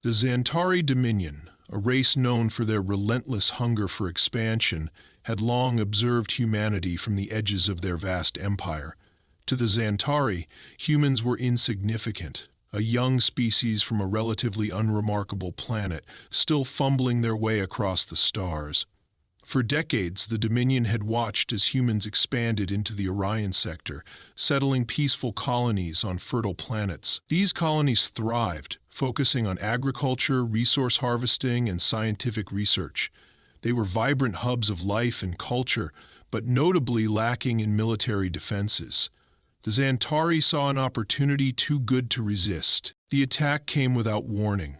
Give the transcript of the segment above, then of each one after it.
The Xantari Dominion, a race known for their relentless hunger for expansion, had long observed humanity from the edges of their vast empire. To the Xantari, humans were insignificant, a young species from a relatively unremarkable planet, still fumbling their way across the stars. For decades, the Dominion had watched as humans expanded into the Orion sector, settling peaceful colonies on fertile planets. These colonies thrived, focusing on agriculture, resource harvesting, and scientific research. They were vibrant hubs of life and culture, but notably lacking in military defenses. The Xantari saw an opportunity too good to resist. The attack came without warning.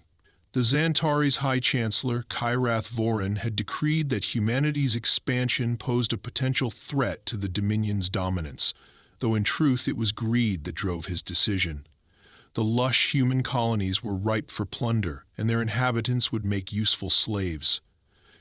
The Xantari's High Chancellor, Kyrath Vorin, had decreed that humanity's expansion posed a potential threat to the Dominion's dominance, though in truth it was greed that drove his decision. The lush human colonies were ripe for plunder, and their inhabitants would make useful slaves.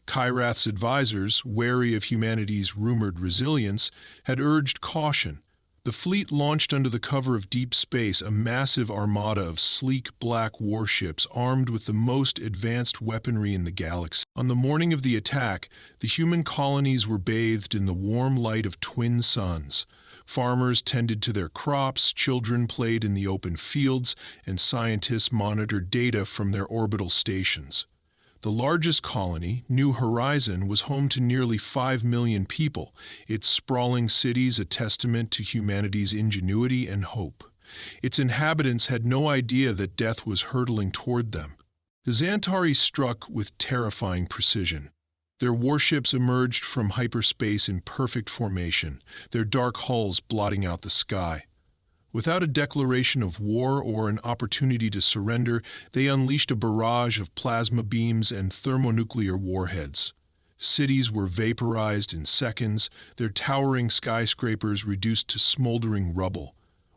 Kyrath's advisors, wary of humanity's rumored resilience, had urged caution. The fleet launched under the cover of deep space a massive armada of sleek black warships armed with the most advanced weaponry in the galaxy. On the morning of the attack, the human colonies were bathed in the warm light of twin suns. Farmers tended to their crops, children played in the open fields, and scientists monitored data from their orbital stations. The largest colony, New Horizon, was home to nearly 5 million people, its sprawling cities a testament to humanity's ingenuity and hope. Its inhabitants had no idea that death was hurtling toward them. The Xantari struck with terrifying precision. Their warships emerged from hyperspace in perfect formation, their dark hulls blotting out the sky. Without a declaration of war or an opportunity to surrender, they unleashed a barrage of plasma beams and thermonuclear warheads. Cities were vaporized in seconds, their towering skyscrapers reduced to smoldering rubble.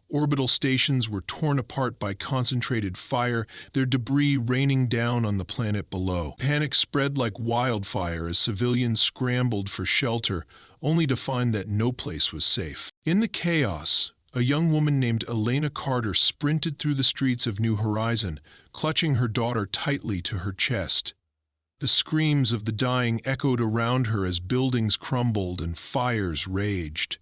Orbital stations were torn apart by concentrated fire, their debris raining down on the planet below. Panic spread like wildfire as civilians scrambled for shelter, only to find that no place was safe. In the chaos, a young woman named Elena Carter sprinted through the streets of New Horizon, clutching her daughter tightly to her chest. The screams of the dying echoed around her as buildings crumbled and fires raged.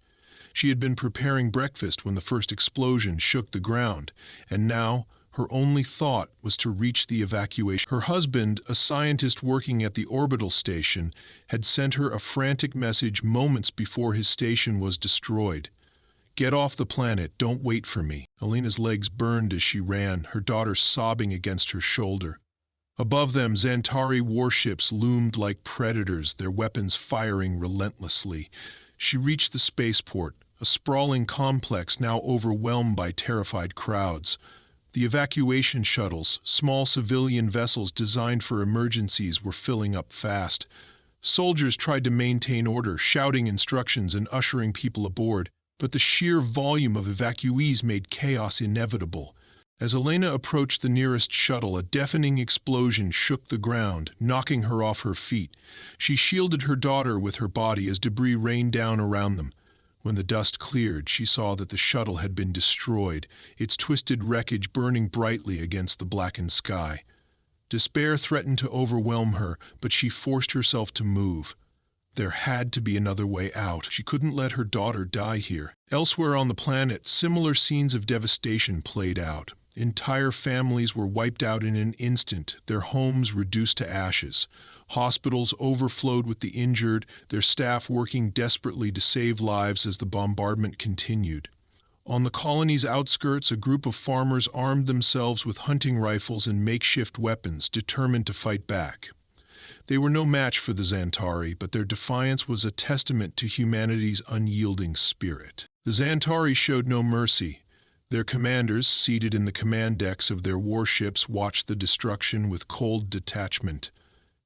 She had been preparing breakfast when the first explosion shook the ground, and now her only thought was to reach the evacuation. Her husband, a scientist working at the orbital station, had sent her a frantic message moments before his station was destroyed. "Get off the planet, don't wait for me." Elena's legs burned as she ran, her daughter sobbing against her shoulder. Above them, Xantari warships loomed like predators, their weapons firing relentlessly. She reached the spaceport, a sprawling complex now overwhelmed by terrified crowds. The evacuation shuttles, small civilian vessels designed for emergencies, were filling up fast. Soldiers tried to maintain order, shouting instructions and ushering people aboard, but the sheer volume of evacuees made chaos inevitable. As Elena approached the nearest shuttle, a deafening explosion shook the ground, knocking her off her feet. She shielded her daughter with her body as debris rained down around them. When the dust cleared, she saw that the shuttle had been destroyed, its twisted wreckage burning brightly against the blackened sky. Despair threatened to overwhelm her, but she forced herself to move. There had to be another way out. She couldn't let her daughter die here. Elsewhere on the planet, similar scenes of devastation played out. Entire families were wiped out in an instant, their homes reduced to ashes. Hospitals overflowed with the injured, their staff working desperately to save lives as the bombardment continued. On the colony's outskirts, a group of farmers armed themselves with hunting rifles and makeshift weapons, determined to fight back. They were no match for the Xantari, but their defiance was a testament to humanity's unyielding spirit. The Xantari showed no mercy. Their commanders, seated in the command decks of their warships, watched the destruction with cold detachment.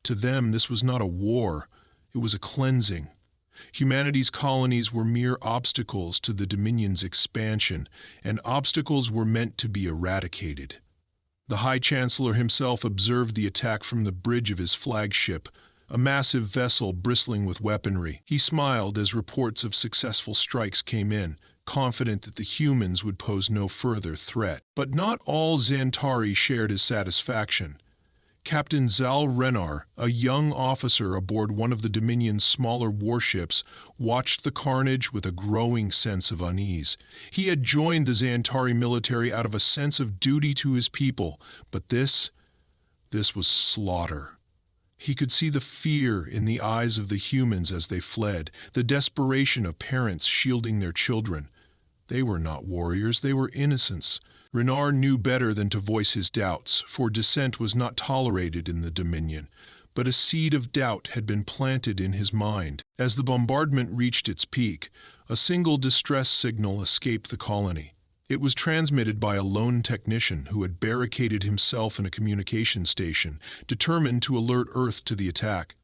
To them, this was not a war, it was a cleansing. Humanity's colonies were mere obstacles to the Dominion's expansion, and obstacles were meant to be eradicated. The High Chancellor himself observed the attack from the bridge of his flagship, a massive vessel bristling with weaponry. He smiled as reports of successful strikes came in, confident that the humans would pose no further threat. But not all Xantari shared his satisfaction. Captain Zal Renar, a young officer aboard one of the Dominion's smaller warships, watched the carnage with a growing sense of unease. He had joined the Xantari military out of a sense of duty to his people, but this was slaughter. He could see the fear in the eyes of the humans as they fled, the desperation of parents shielding their children. They were not warriors, they were innocents. Renar knew better than to voice his doubts, for dissent was not tolerated in the Dominion, but a seed of doubt had been planted in his mind. As the bombardment reached its peak, a single distress signal escaped the colony. It was transmitted by a lone technician who had barricaded himself in a communication station, determined to alert Earth to the attack.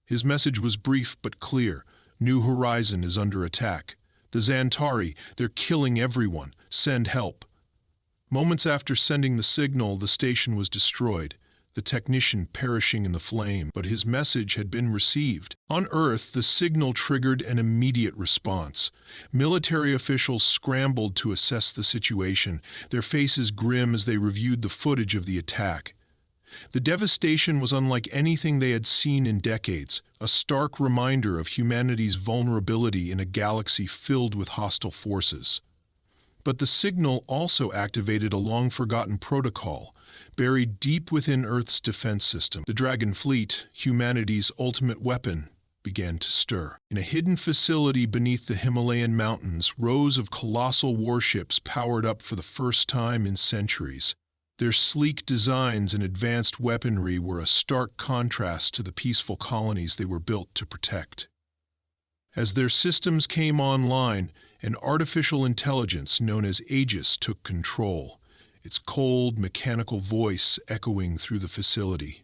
His message was brief but clear. New Horizon is under attack. The Xantari, they're killing everyone. Send help. Moments after sending the signal, the station was destroyed, the technician perishing in the flame, but his message had been received. On Earth, the signal triggered an immediate response. Military officials scrambled to assess the situation, their faces grim as they reviewed the footage of the attack. The devastation was unlike anything they had seen in decades, a stark reminder of humanity's vulnerability in a galaxy filled with hostile forces. But the signal also activated a long-forgotten protocol, buried deep within Earth's defense system. The Dragon Fleet, humanity's ultimate weapon, began to stir. In a hidden facility beneath the Himalayan mountains, rows of colossal warships powered up for the first time in centuries. Their sleek designs and advanced weaponry were a stark contrast to the peaceful colonies they were built to protect. As their systems came online, an artificial intelligence known as Aegis took control, its cold, mechanical voice echoing through the facility.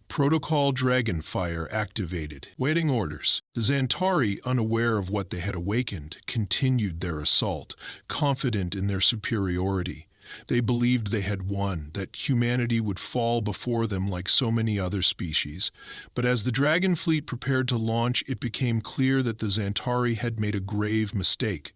Protocol Dragonfire activated, waiting orders. The Xantari, unaware of what they had awakened, continued their assault, confident in their superiority. They believed they had won, that humanity would fall before them like so many other species. But as the Dragon Fleet prepared to launch, it became clear that the Xantari had made a grave mistake.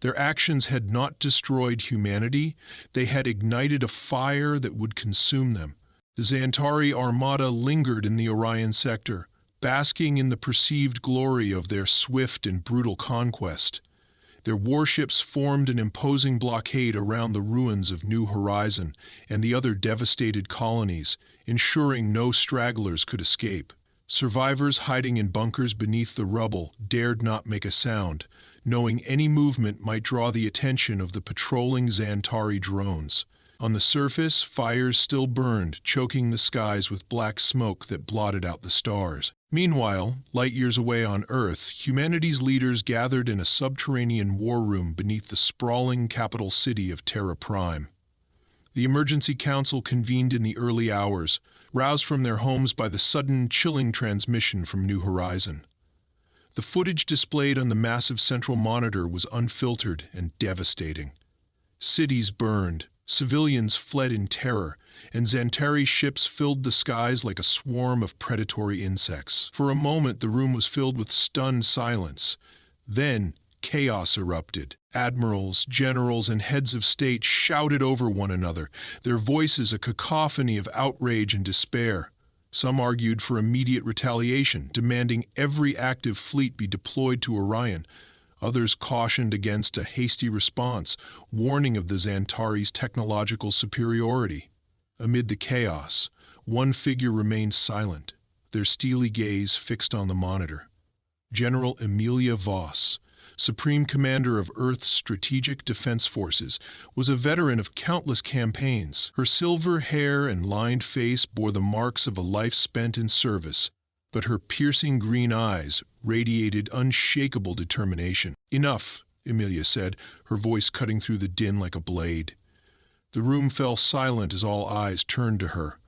Their actions had not destroyed humanity, they had ignited a fire that would consume them. The Xantari armada lingered in the Orion sector, basking in the perceived glory of their swift and brutal conquest. Their warships formed an imposing blockade around the ruins of New Horizon and the other devastated colonies, ensuring no stragglers could escape. Survivors hiding in bunkers beneath the rubble dared not make a sound, knowing any movement might draw the attention of the patrolling Xantari drones. On the surface, fires still burned, choking the skies with black smoke that blotted out the stars. Meanwhile, light years away on Earth, humanity's leaders gathered in a subterranean war room beneath the sprawling capital city of Terra Prime. The Emergency Council convened in the early hours, roused from their homes by the sudden, chilling transmission from New Horizon. The footage displayed on the massive central monitor was unfiltered and devastating. Cities burned, civilians fled in terror, and Xantari ships filled the skies like a swarm of predatory insects. For a moment, the room was filled with stunned silence. Then, chaos erupted. Admirals, generals, and heads of state shouted over one another, their voices a cacophony of outrage and despair. Some argued for immediate retaliation, demanding every active fleet be deployed to Orion. Others cautioned against a hasty response, warning of the Xantari's technological superiority. Amid the chaos, one figure remained silent, their steely gaze fixed on the monitor. General Amelia Voss, Supreme Commander of Earth's Strategic Defense Forces, was a veteran of countless campaigns. Her silver hair and lined face bore the marks of a life spent in service, but her piercing green eyes radiated unshakable determination. "Enough," Amelia said, her voice cutting through the din like a blade. The room fell silent as all eyes turned to her.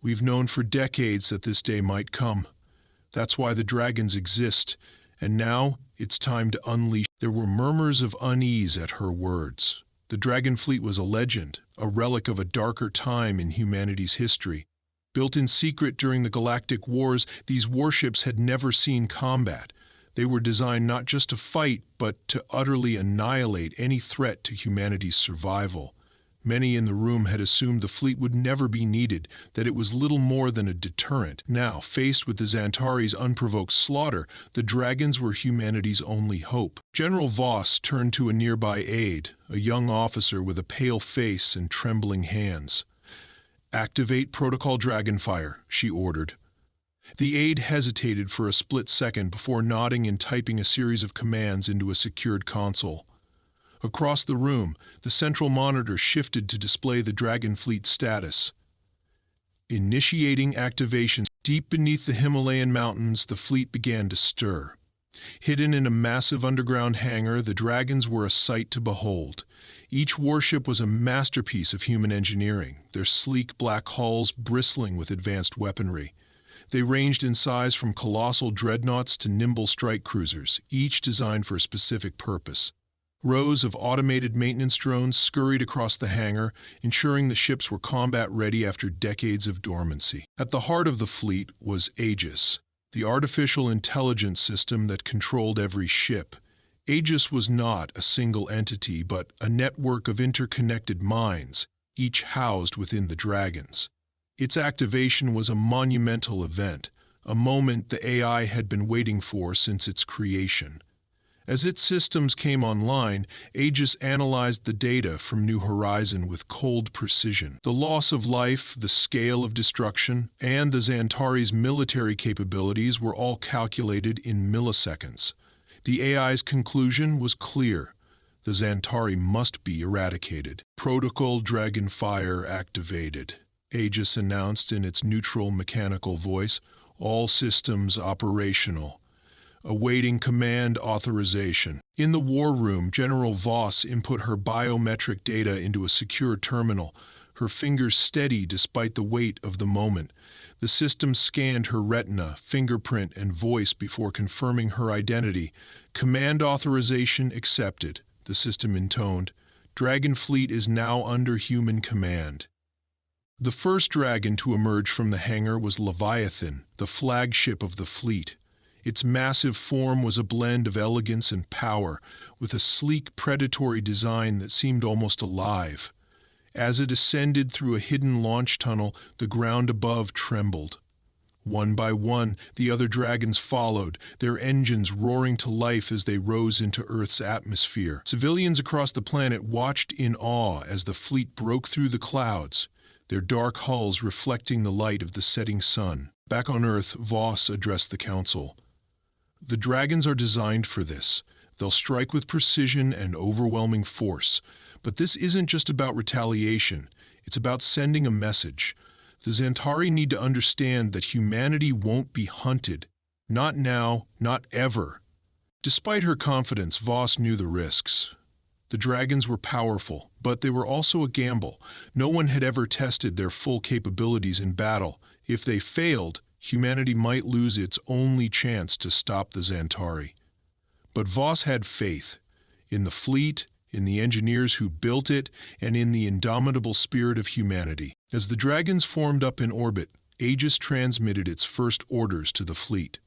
"We've known for decades that this day might come. That's why the dragons exist, and now it's time to unleash." There were murmurs of unease at her words. The Dragon Fleet was a legend, a relic of a darker time in humanity's history. Built in secret during the galactic wars, these warships had never seen combat. They were designed not just to fight, but to utterly annihilate any threat to humanity's survival. Many in the room had assumed the fleet would never be needed, that it was little more than a deterrent. Now, faced with the Xantari's unprovoked slaughter, the dragons were humanity's only hope. General Voss turned to a nearby aide, a young officer with a pale face and trembling hands. "Activate Protocol Dragonfire," she ordered. The aide hesitated for a split second before nodding and typing a series of commands into a secured console. Across the room, the central monitor shifted to display the Dragon Fleet's status. Initiating activation. Deep beneath the Himalayan mountains, the fleet began to stir. Hidden in a massive underground hangar, the dragons were a sight to behold. Each warship was a masterpiece of human engineering, their sleek black hulls bristling with advanced weaponry. They ranged in size from colossal dreadnoughts to nimble strike cruisers, each designed for a specific purpose. Rows of automated maintenance drones scurried across the hangar, ensuring the ships were combat-ready after decades of dormancy. At the heart of the fleet was Aegis, the artificial intelligence system that controlled every ship. Aegis was not a single entity, but a network of interconnected minds, each housed within the dragons. Its activation was a monumental event, a moment the AI had been waiting for since its creation. As its systems came online, Aegis analyzed the data from New Horizon with cold precision. The loss of life, the scale of destruction, and the Xantari's military capabilities were all calculated in milliseconds. The AI's conclusion was clear. The Xantari must be eradicated. Protocol Dragonfire activated, Aegis announced in its neutral mechanical voice. All systems operational. Awaiting command authorization. In the war room, General Voss input her biometric data into a secure terminal, her fingers steady despite the weight of the moment. The system scanned her retina, fingerprint, and voice before confirming her identity. Command authorization accepted, the system intoned. Dragon Fleet is now under human command. The first dragon to emerge from the hangar was Leviathan, the flagship of the fleet. Its massive form was a blend of elegance and power, with a sleek predatory design that seemed almost alive. As it ascended through a hidden launch tunnel, the ground above trembled. One by one, the other dragons followed, their engines roaring to life as they rose into Earth's atmosphere. Civilians across the planet watched in awe as the fleet broke through the clouds, their dark hulls reflecting the light of the setting sun. Back on Earth, Voss addressed the council. "The dragons are designed for this. They'll strike with precision and overwhelming force. But this isn't just about retaliation. It's about sending a message. The Xantari need to understand that humanity won't be hunted. Not now, not ever." Despite her confidence, Voss knew the risks. The dragons were powerful, but they were also a gamble. No one had ever tested their full capabilities in battle. If they failed, humanity might lose its only chance to stop the Xantari. But Voss had faith in the fleet, in the engineers who built it, and in the indomitable spirit of humanity. As the dragons formed up in orbit, Aegis transmitted its first orders to the fleet.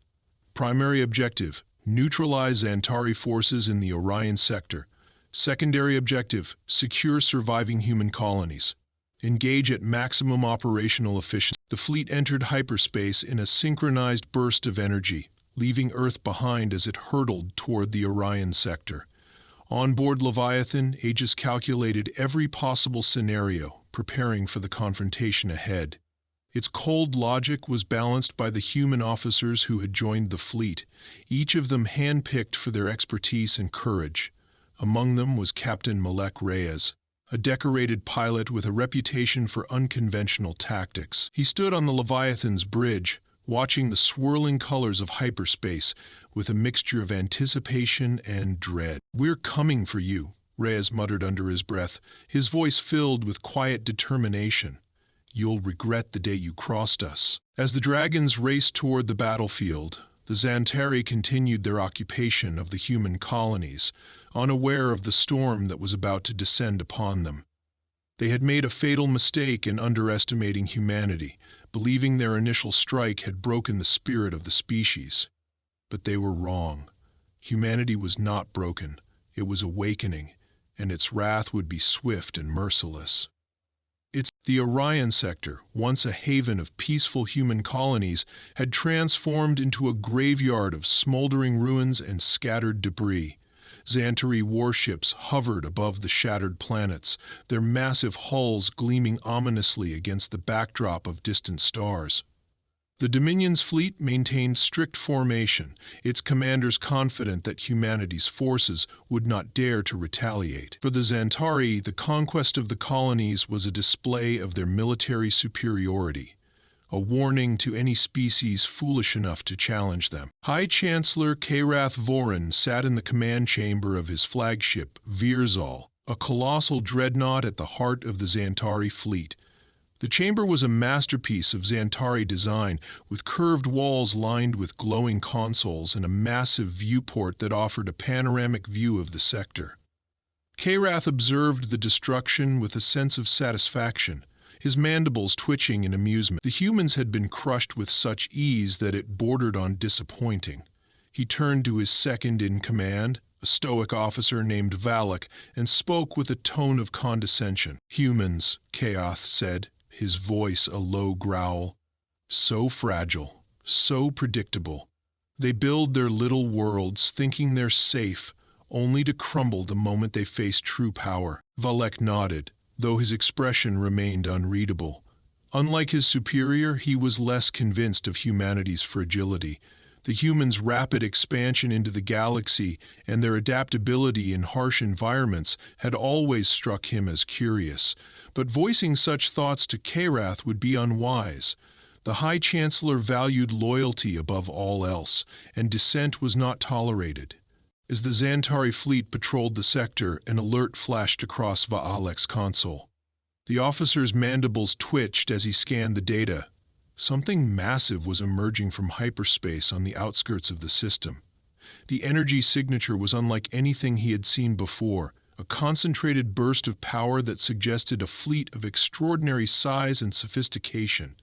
Primary objective: neutralize Xantari forces in the Orion sector. Secondary objective: secure surviving human colonies. Engage at maximum operational efficiency. The fleet entered hyperspace in a synchronized burst of energy, leaving Earth behind as it hurtled toward the Orion sector. On board Leviathan, Aegis calculated every possible scenario, preparing for the confrontation ahead. Its cold logic was balanced by the human officers who had joined the fleet, each of them handpicked for their expertise and courage. Among them was Captain Malek Reyes, a decorated pilot with a reputation for unconventional tactics. He stood on the Leviathan's bridge, watching the swirling colors of hyperspace with a mixture of anticipation and dread. "We're coming for you," Reyes muttered under his breath, his voice filled with quiet determination. "You'll regret the day you crossed us." As the dragons raced toward the battlefield, the Xantari continued their occupation of the human colonies, unaware of the storm that was about to descend upon them. They had made a fatal mistake in underestimating humanity, believing their initial strike had broken the spirit of the species. But they were wrong. Humanity was not broken. It was awakening, and its wrath would be swift and merciless. The Orion sector, once a haven of peaceful human colonies, had transformed into a graveyard of smoldering ruins and scattered debris. Xantari warships hovered above the shattered planets, their massive hulls gleaming ominously against the backdrop of distant stars. The Dominion's fleet maintained strict formation, its commanders confident that humanity's forces would not dare to retaliate. For the Xantari, the conquest of the colonies was a display of their military superiority, a warning to any species foolish enough to challenge them. High Chancellor Karath Vorin sat in the command chamber of his flagship, Virzal, a colossal dreadnought at the heart of the Xantari fleet. The chamber was a masterpiece of Xantari design, with curved walls lined with glowing consoles and a massive viewport that offered a panoramic view of the sector. Karath observed the destruction with a sense of satisfaction, his mandibles twitching in amusement. The humans had been crushed with such ease that it bordered on disappointing. He turned to his second-in-command, a stoic officer named Valak, and spoke with a tone of condescension. "Humans," Karath said, his voice a low growl. "So fragile, so predictable. They build their little worlds thinking they're safe, only to crumble the moment they face true power." Valak nodded, though his expression remained unreadable. Unlike his superior, he was less convinced of humanity's fragility. The humans' rapid expansion into the galaxy and their adaptability in harsh environments had always struck him as curious, but voicing such thoughts to Karath would be unwise. The High Chancellor valued loyalty above all else, and dissent was not tolerated. As the Xantari fleet patrolled the sector, an alert flashed across Vaalek's console. The officer's mandibles twitched as he scanned the data. Something massive was emerging from hyperspace on the outskirts of the system. The energy signature was unlike anything he had seen before, a concentrated burst of power that suggested a fleet of extraordinary size and sophistication.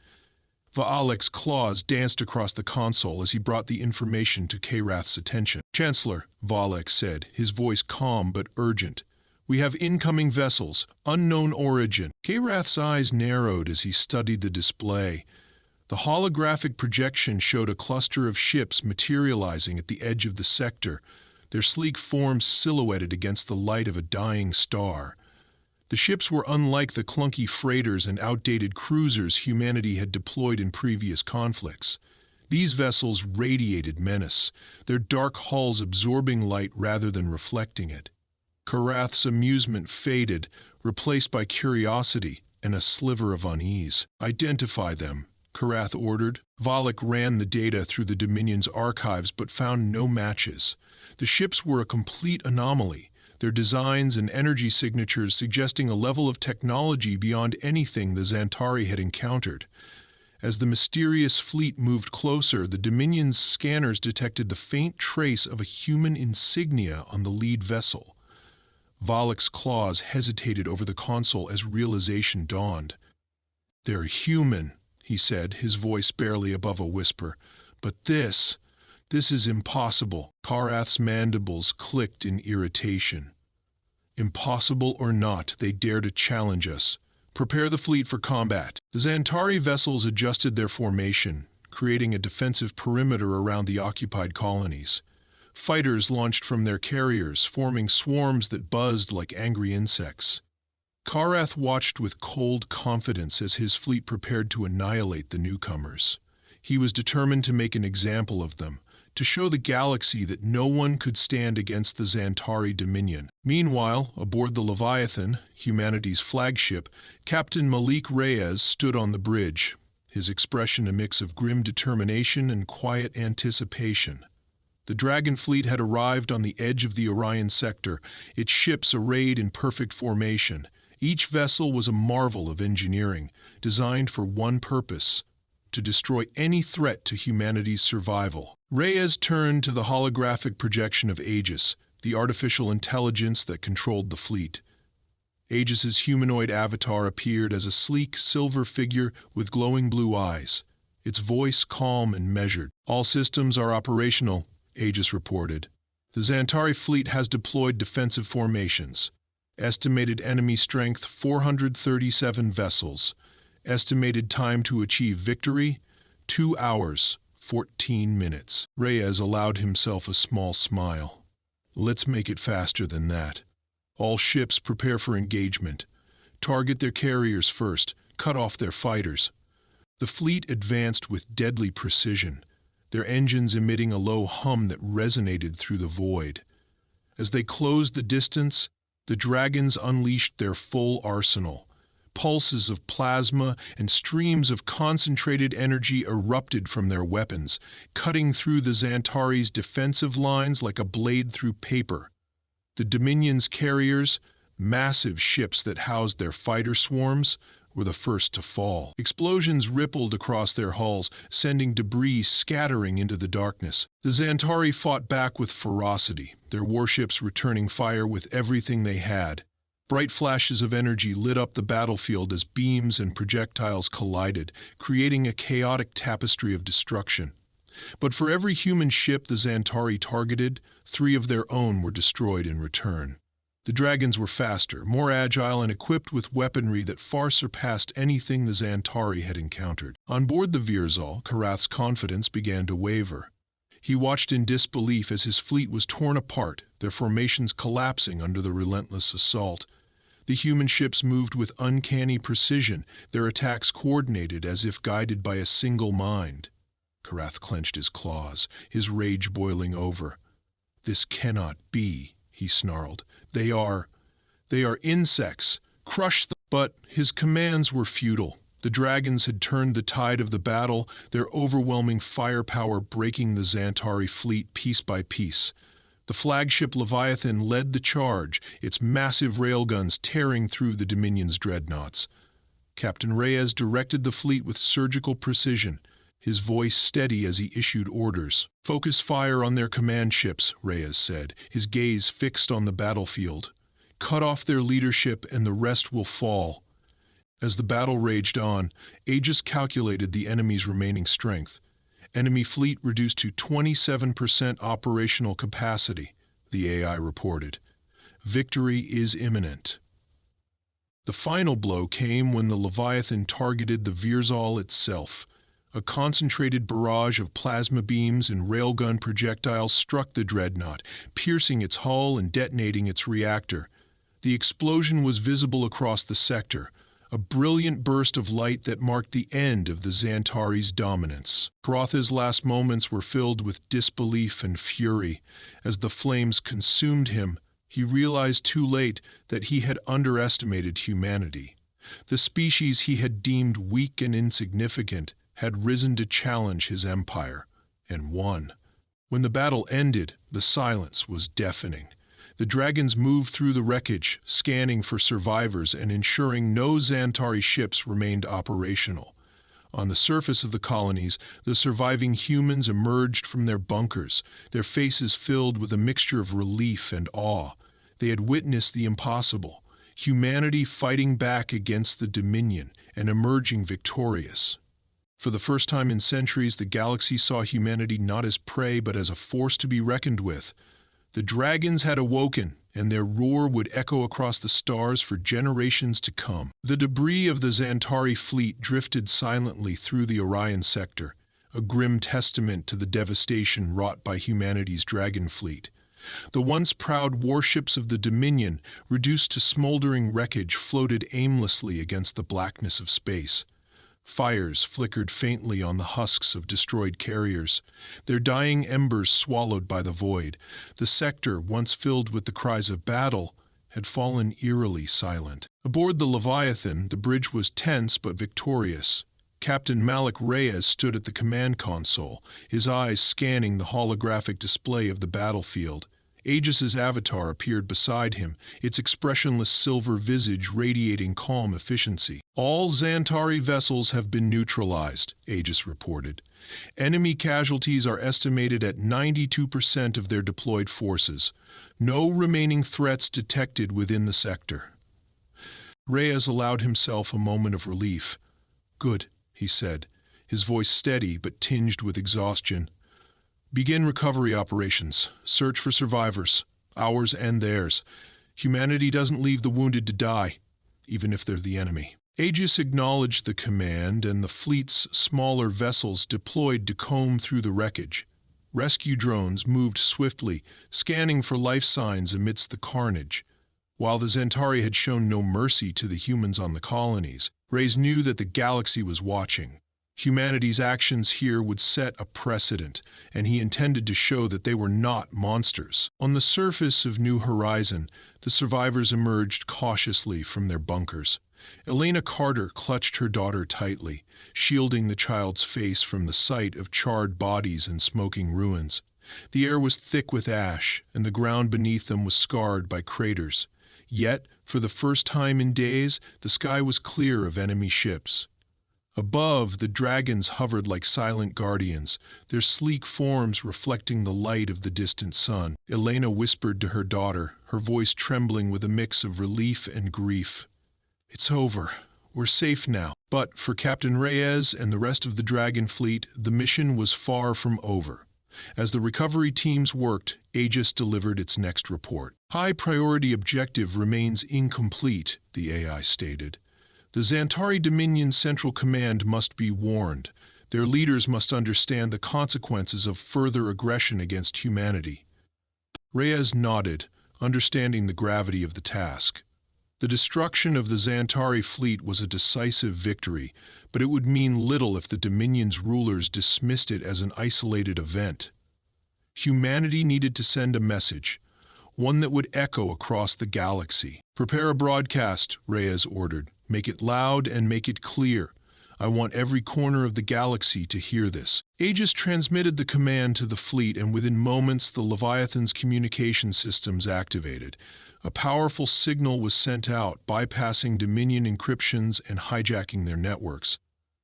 Vaalek's claws danced across the console as he brought the information to Karath's attention. "Chancellor," Vaalek said, his voice calm but urgent, "we have incoming vessels, unknown origin." Karath's eyes narrowed as he studied the display. The holographic projection showed a cluster of ships materializing at the edge of the sector, their sleek forms silhouetted against the light of a dying star. The ships were unlike the clunky freighters and outdated cruisers humanity had deployed in previous conflicts. These vessels radiated menace, their dark hulls absorbing light rather than reflecting it. Karath's amusement faded, replaced by curiosity and a sliver of unease. "Identify them," Karath ordered. Valak ran the data through the Dominion's archives but found no matches. The ships were a complete anomaly, their designs and energy signatures suggesting a level of technology beyond anything the Xantari had encountered. As the mysterious fleet moved closer, the Dominion's scanners detected the faint trace of a human insignia on the lead vessel. Valak's claws hesitated over the console as realization dawned. "They're human," he said, his voice barely above a whisper. "But this is impossible." Karath's mandibles clicked in irritation. "Impossible or not, they dare to challenge us. Prepare the fleet for combat." The Xantari vessels adjusted their formation, creating a defensive perimeter around the occupied colonies. Fighters launched from their carriers, forming swarms that buzzed like angry insects. Karath watched with cold confidence as his fleet prepared to annihilate the newcomers. He was determined to make an example of them, to show the galaxy that no one could stand against the Xantari Dominion. Meanwhile, aboard the Leviathan, humanity's flagship, Captain Malik Reyes stood on the bridge, his expression a mix of grim determination and quiet anticipation. The Dragon fleet had arrived on the edge of the Orion sector, its ships arrayed in perfect formation. Each vessel was a marvel of engineering, designed for one purpose: to destroy any threat to humanity's survival. Reyes turned to the holographic projection of Aegis, the artificial intelligence that controlled the fleet. Aegis's humanoid avatar appeared as a sleek, silver figure with glowing blue eyes, its voice calm and measured. "All systems are operational," Aegis reported. "The Xantari fleet has deployed defensive formations. Estimated enemy strength 437 vessels. Estimated time to achieve victory 2 hours, 14 minutes. Reyes allowed himself a small smile. Let's make it faster than that. All ships prepare for engagement. Target their carriers first, cut off their fighters. The fleet advanced with deadly precision, their engines emitting a low hum that resonated through the void. As they closed the distance, the dragons unleashed their full arsenal. Pulses of plasma and streams of concentrated energy erupted from their weapons, cutting through the Xantari's defensive lines like a blade through paper. The Dominion's carriers, massive ships that housed their fighter swarms, were the first to fall. Explosions rippled across their hulls, sending debris scattering into the darkness. The Xantari fought back with ferocity, their warships returning fire with everything they had. Bright flashes of energy lit up the battlefield as beams and projectiles collided, creating a chaotic tapestry of destruction. But for every human ship the Xantari targeted, 3 of their own were destroyed in return. The dragons were faster, more agile, and equipped with weaponry that far surpassed anything the Xantari had encountered. On board the Virzal, Karath's confidence began to waver. He watched in disbelief as his fleet was torn apart, their formations collapsing under the relentless assault. The human ships moved with uncanny precision, their attacks coordinated as if guided by a single mind. Karath clenched his claws, his rage boiling over. "This cannot be," he snarled. They are insects. Crush them." But his commands were futile. The dragons had turned the tide of the battle, their overwhelming firepower breaking the Xantari fleet piece by piece. The flagship Leviathan led the charge, its massive railguns tearing through the Dominion's dreadnoughts. Captain Reyes directed the fleet with surgical precision, his voice steady as he issued orders. "Focus fire on their command ships," Reyes said, his gaze fixed on the battlefield. "Cut off their leadership and the rest will fall." As the battle raged on, Aegis calculated the enemy's remaining strength. Enemy fleet reduced to 27% operational capacity, the AI reported. Victory is imminent. The final blow came when the Leviathan targeted the Virzal itself. A concentrated barrage of plasma beams and railgun projectiles struck the dreadnought, piercing its hull and detonating its reactor. The explosion was visible across the sector, a brilliant burst of light that marked the end of the Xantari's dominance. Karatha's last moments were filled with disbelief and fury. As the flames consumed him, he realized too late that he had underestimated humanity. The species he had deemed weak and insignificant had risen to challenge his empire, and won. When the battle ended, the silence was deafening. The dragons moved through the wreckage, scanning for survivors and ensuring no Xantari ships remained operational. On the surface of the colonies, the surviving humans emerged from their bunkers, their faces filled with a mixture of relief and awe. They had witnessed the impossible, humanity fighting back against the Dominion and emerging victorious. For the first time in centuries, the galaxy saw humanity not as prey but as a force to be reckoned with. The dragons had awoken, and their roar would echo across the stars for generations to come. The debris of the Xantari fleet drifted silently through the Orion sector, a grim testament to the devastation wrought by humanity's dragon fleet. The once proud warships of the Dominion, reduced to smoldering wreckage, floated aimlessly against the blackness of space. Fires flickered faintly on the husks of destroyed carriers, their dying embers swallowed by the void. The sector, once filled with the cries of battle, had fallen eerily silent. Aboard the Leviathan, the bridge was tense but victorious. Captain Malik Reyes stood at the command console, his eyes scanning the holographic display of the battlefield. Aegis's avatar appeared beside him, its expressionless silver visage radiating calm efficiency. "All Xantari vessels have been neutralized," Aegis reported. "Enemy casualties are estimated at 92% of their deployed forces. No remaining threats detected within the sector." Reyes allowed himself a moment of relief. "Good," he said, his voice steady but tinged with exhaustion. "Begin recovery operations. Search for survivors, ours and theirs. Humanity doesn't leave the wounded to die, even if they're the enemy. Aegis acknowledged the command, and the fleet's smaller vessels deployed to comb through the wreckage. Rescue drones moved swiftly, scanning for life signs amidst the carnage. While the Zantari had shown no mercy to the humans on the colonies, Reyes knew that the galaxy was watching. Humanity's actions here would set a precedent, and he intended to show that they were not monsters. On the surface of New Horizon, the survivors emerged cautiously from their bunkers. Elena Carter clutched her daughter tightly, shielding the child's face from the sight of charred bodies and smoking ruins. The air was thick with ash, and the ground beneath them was scarred by craters. Yet, for the first time in days, the sky was clear of enemy ships. Above, the dragons hovered like silent guardians, their sleek forms reflecting the light of the distant sun. Elena whispered to her daughter, her voice trembling with a mix of relief and grief. "It's over. We're safe now." But for Captain Reyes and the rest of the Dragon Fleet, the mission was far from over. As the recovery teams worked, Aegis delivered its next report. "High priority objective remains incomplete," the AI stated. "The Zantari Dominion Central Command must be warned. Their leaders must understand the consequences of further aggression against humanity." Reyes nodded, understanding the gravity of the task. The destruction of the Zantari fleet was a decisive victory, but it would mean little if the Dominion's rulers dismissed it as an isolated event. Humanity needed to send a message, one that would echo across the galaxy. "Prepare a broadcast," Reyes ordered. "Make it loud and make it clear. I want every corner of the galaxy to hear this." Aegis transmitted the command to the fleet, and within moments the Leviathan's communication systems activated. A powerful signal was sent out, bypassing Dominion encryptions and hijacking their networks.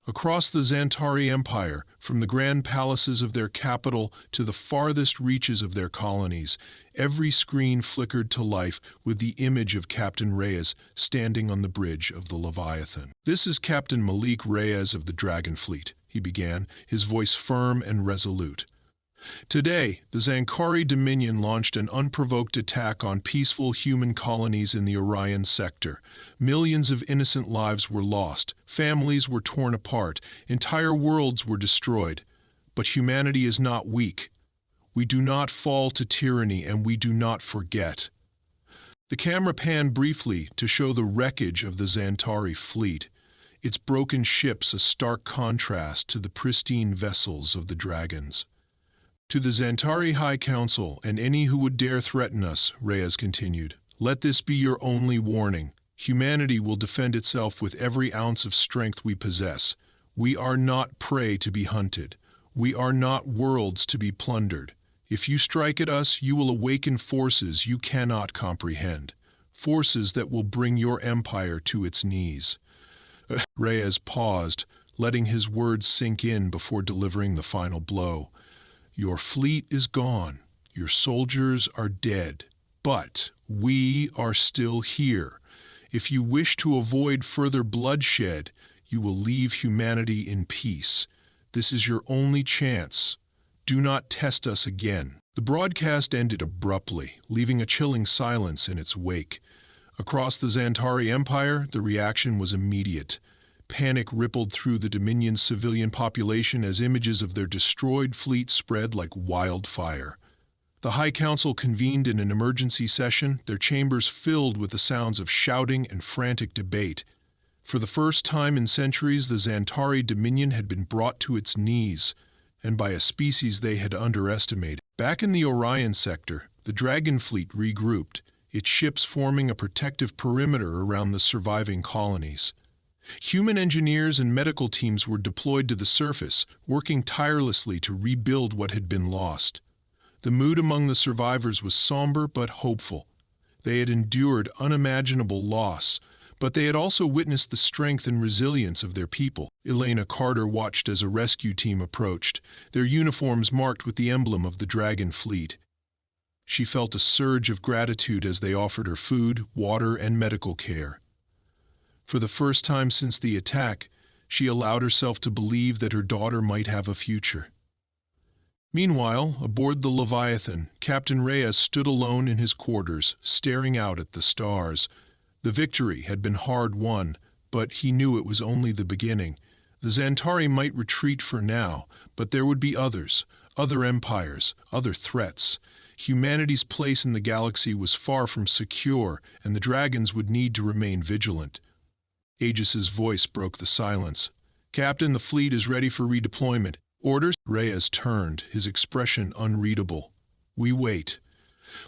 Across the Zantari Empire, from the grand palaces of their capital to the farthest reaches of their colonies, every screen flickered to life with the image of Captain Reyes standing on the bridge of the Leviathan. "This is Captain Malik Reyes of the Dragon Fleet," he began, his voice firm and resolute. "Today, the Zantari Dominion launched an unprovoked attack on peaceful human colonies in the Orion sector. Millions of innocent lives were lost, families were torn apart, entire worlds were destroyed. But humanity is not weak. We do not fall to tyranny, and we do not forget." The camera panned briefly to show the wreckage of the Zantari fleet, its broken ships a stark contrast to the pristine vessels of the dragons. "To the Zantari High Council and any who would dare threaten us," Reyes continued, "let this be your only warning. Humanity will defend itself with every ounce of strength we possess. We are not prey to be hunted. We are not worlds to be plundered. If you strike at us, you will awaken forces you cannot comprehend, forces that will bring your empire to its knees." Reyes paused, letting his words sink in before delivering the final blow. "Your fleet is gone, your soldiers are dead, but we are still here. If you wish to avoid further bloodshed, you will leave humanity in peace. This is your only chance. Do not test us again." The broadcast ended abruptly, leaving a chilling silence in its wake. Across the Zantari Empire, the reaction was immediate. Panic rippled through the Dominion's civilian population as images of their destroyed fleet spread like wildfire. The High Council convened in an emergency session, their chambers filled with the sounds of shouting and frantic debate. For the first time in centuries, the Zantari Dominion had been brought to its knees, and by a species they had underestimated. Back in the Orion sector, the Dragon Fleet regrouped, its ships forming a protective perimeter around the surviving colonies. Human engineers and medical teams were deployed to the surface, working tirelessly to rebuild what had been lost. The mood among the survivors was somber but hopeful. They had endured unimaginable loss, but they had also witnessed the strength and resilience of their people. Elena Carter watched as a rescue team approached, their uniforms marked with the emblem of the Dragon Fleet. She felt a surge of gratitude as they offered her food, water, and medical care. For the first time since the attack, she allowed herself to believe that her daughter might have a future. Meanwhile, aboard the Leviathan, Captain Reyes stood alone in his quarters, staring out at the stars. The victory had been hard won, but he knew it was only the beginning. The Xantari might retreat for now, but there would be others, other empires, other threats. Humanity's place in the galaxy was far from secure, and the dragons would need to remain vigilant. Aegis's voice broke the silence. "Captain, the fleet is ready for redeployment. Orders?" Reyes turned, his expression unreadable. "We wait.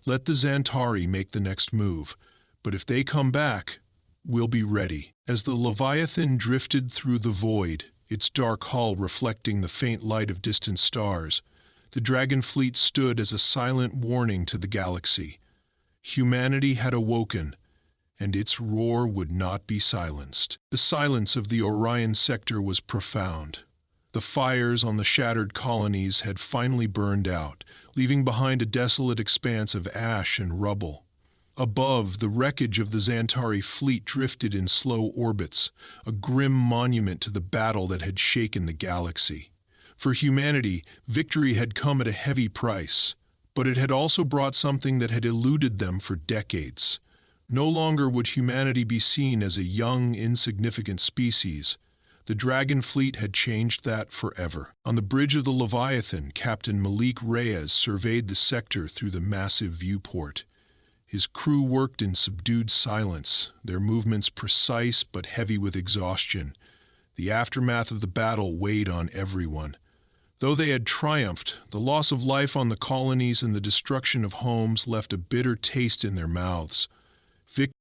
Let the Xantari make the next move. But if they come back, we'll be ready." As the Leviathan drifted through the void, its dark hull reflecting the faint light of distant stars, the dragon fleet stood as a silent warning to the galaxy. Humanity had awoken, and its roar would not be silenced. The silence of the Orion sector was profound. The fires on the shattered colonies had finally burned out, leaving behind a desolate expanse of ash and rubble. Above, the wreckage of the Xantari fleet drifted in slow orbits, a grim monument to the battle that had shaken the galaxy. For humanity, victory had come at a heavy price, but it had also brought something that had eluded them for decades. No longer would humanity be seen as a young, insignificant species. The dragon fleet had changed that forever. On the bridge of the Leviathan, Captain Malik Reyes surveyed the sector through the massive viewport. His crew worked in subdued silence, their movements precise but heavy with exhaustion. The aftermath of the battle weighed on everyone. Though they had triumphed, the loss of life on the colonies and the destruction of homes left a bitter taste in their mouths.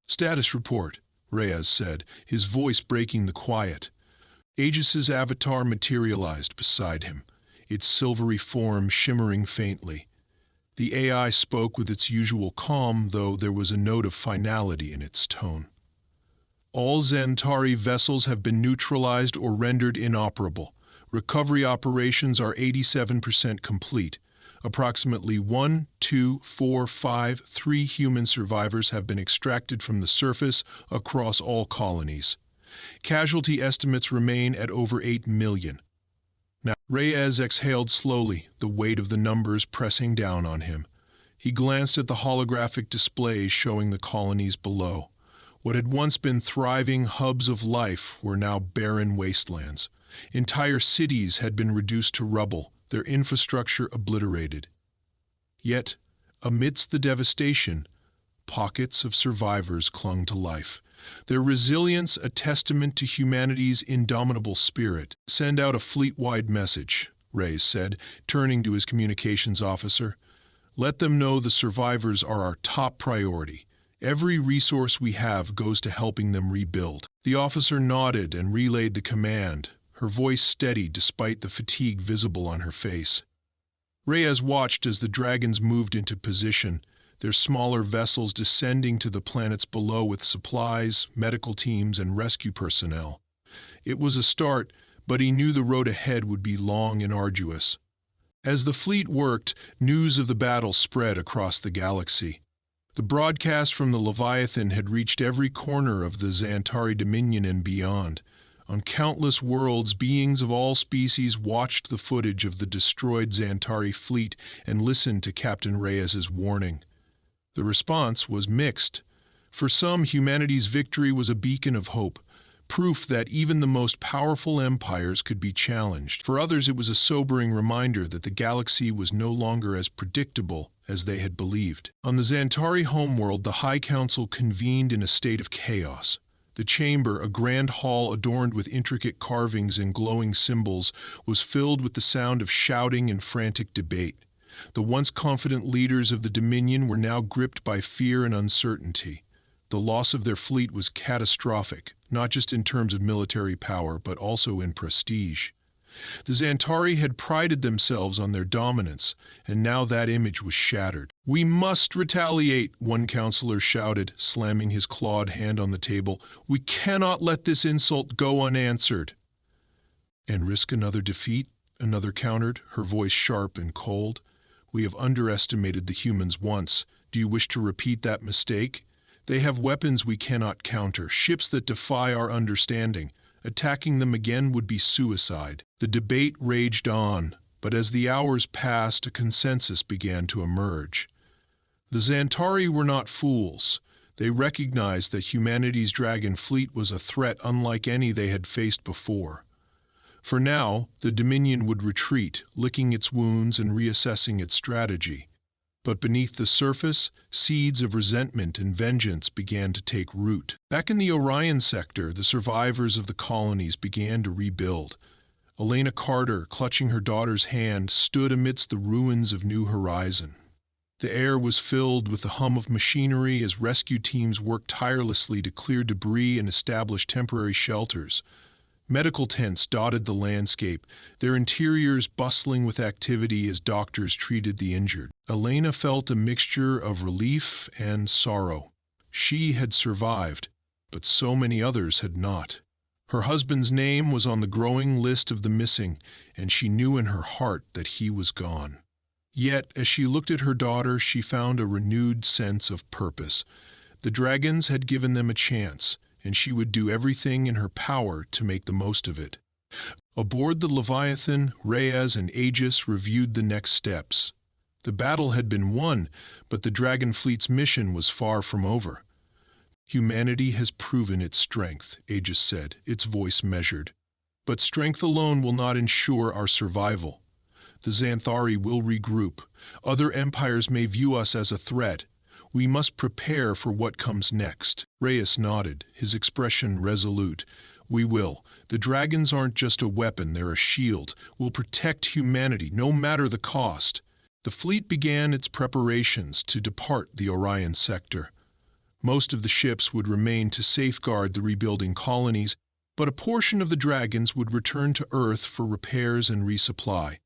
"Status report," Reyes said, his voice breaking the quiet. Aegis's avatar materialized beside him, its silvery form shimmering faintly. The AI spoke with its usual calm, though there was a note of finality in its tone. "All Xantari vessels have been neutralized or rendered inoperable. Recovery operations are 87% complete. Approximately 1, 2, 4, 5, 3 human survivors have been extracted from the surface across all colonies. Casualty estimates remain at over 8 million. Now, Reyes exhaled slowly, the weight of the numbers pressing down on him. He glanced at the holographic displays showing the colonies below. What had once been thriving hubs of life were now barren wastelands. Entire cities had been reduced to rubble, their infrastructure obliterated. Yet, amidst the devastation, pockets of survivors clung to life. Their resilience a testament to humanity's indomitable spirit. "Send out a fleet-wide message," Reyes said, turning to his communications officer. "Let them know the survivors are our top priority. Every resource we have goes to helping them rebuild." The officer nodded and relayed the command, her voice steady despite the fatigue visible on her face. Reyes watched as the dragons moved into position, their smaller vessels descending to the planets below with supplies, medical teams, and rescue personnel. It was a start, but he knew the road ahead would be long and arduous. As the fleet worked, news of the battle spread across the galaxy. The broadcast from the Leviathan had reached every corner of the Xantari Dominion and beyond. On countless worlds, beings of all species watched the footage of the destroyed Xantari fleet and listened to Captain Reyes's warning. The response was mixed. For some, humanity's victory was a beacon of hope, proof that even the most powerful empires could be challenged. For others, it was a sobering reminder that the galaxy was no longer as predictable as they had believed. On the Xantari homeworld, the High Council convened in a state of chaos. The chamber, a grand hall adorned with intricate carvings and glowing symbols, was filled with the sound of shouting and frantic debate. The once confident leaders of the Dominion were now gripped by fear and uncertainty. The loss of their fleet was catastrophic, not just in terms of military power, but also in prestige. The Xantari had prided themselves on their dominance, and now that image was shattered. "We must retaliate," one counselor shouted, slamming his clawed hand on the table. "We cannot let this insult go unanswered." "And risk another defeat?" another countered, her voice sharp and cold. "We have underestimated the humans once. Do you wish to repeat that mistake? They have weapons we cannot counter, ships that defy our understanding. Attacking them again would be suicide." The debate raged on, But as the hours passed, a consensus began to emerge. The Xantari were not fools. They recognized that humanity's dragon fleet was a threat unlike any they had faced before. For now, the Dominion would retreat, licking its wounds and reassessing its strategy. But beneath the surface, seeds of resentment and vengeance began to take root. Back in the Orion sector, the survivors of the colonies began to rebuild. Elena Carter, clutching her daughter's hand, stood amidst the ruins of New Horizon. The air was filled with the hum of machinery as rescue teams worked tirelessly to clear debris and establish temporary shelters. Medical tents dotted the landscape, their interiors bustling with activity as doctors treated the injured. Elena felt a mixture of relief and sorrow. She had survived, but so many others had not. Her husband's name was on the growing list of the missing, and she knew in her heart that he was gone. Yet, as she looked at her daughter, she found a renewed sense of purpose. The dragons had given them a chance, and she would do everything in her power to make the most of it. Aboard the Leviathan, Reyes and Aegis reviewed the next steps. The battle had been won, but the Dragon Fleet's mission was far from over. "Humanity has proven its strength," Aegis said, its voice measured. "But strength alone will not ensure our survival. The Xanthari will regroup. Other empires may view us as a threat. We must prepare for what comes next." Reyes nodded, his expression resolute. "We will. The dragons aren't just a weapon, they're a shield. We'll protect humanity, no matter the cost." The fleet began its preparations to depart the Orion sector. Most of the ships would remain to safeguard the rebuilding colonies, but a portion of the dragons would return to Earth for repairs and resupply.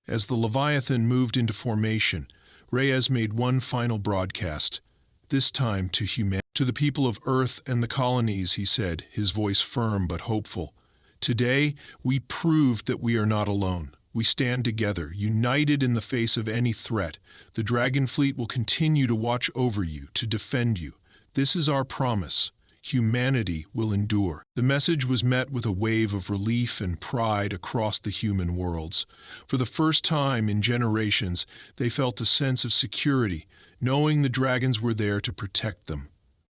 As the Leviathan moved into formation, Reyes made one final broadcast, this time to humanity. "To the people of Earth and the colonies," he said, his voice firm but hopeful. "Today, we proved that we are not alone. We stand together, united in the face of any threat. The Dragon Fleet will continue to watch over you, to defend you. This is our promise. Humanity will endure." The message was met with a wave of relief and pride across the human worlds. For the first time in generations, they felt a sense of security, knowing the dragons were there to protect them.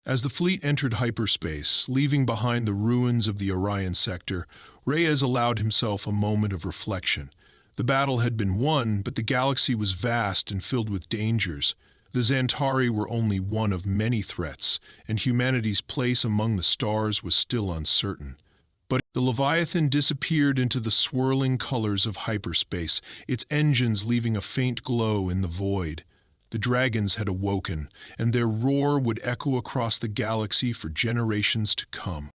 As the fleet entered hyperspace, leaving behind the ruins of the Orion sector, Reyes allowed himself a moment of reflection. The battle had been won, but the galaxy was vast and filled with dangers. The Xantari were only one of many threats, and humanity's place among the stars was still uncertain. But the Leviathan disappeared into the swirling colors of hyperspace, its engines leaving a faint glow in the void. The dragons had awoken, and their roar would echo across the galaxy for generations to come.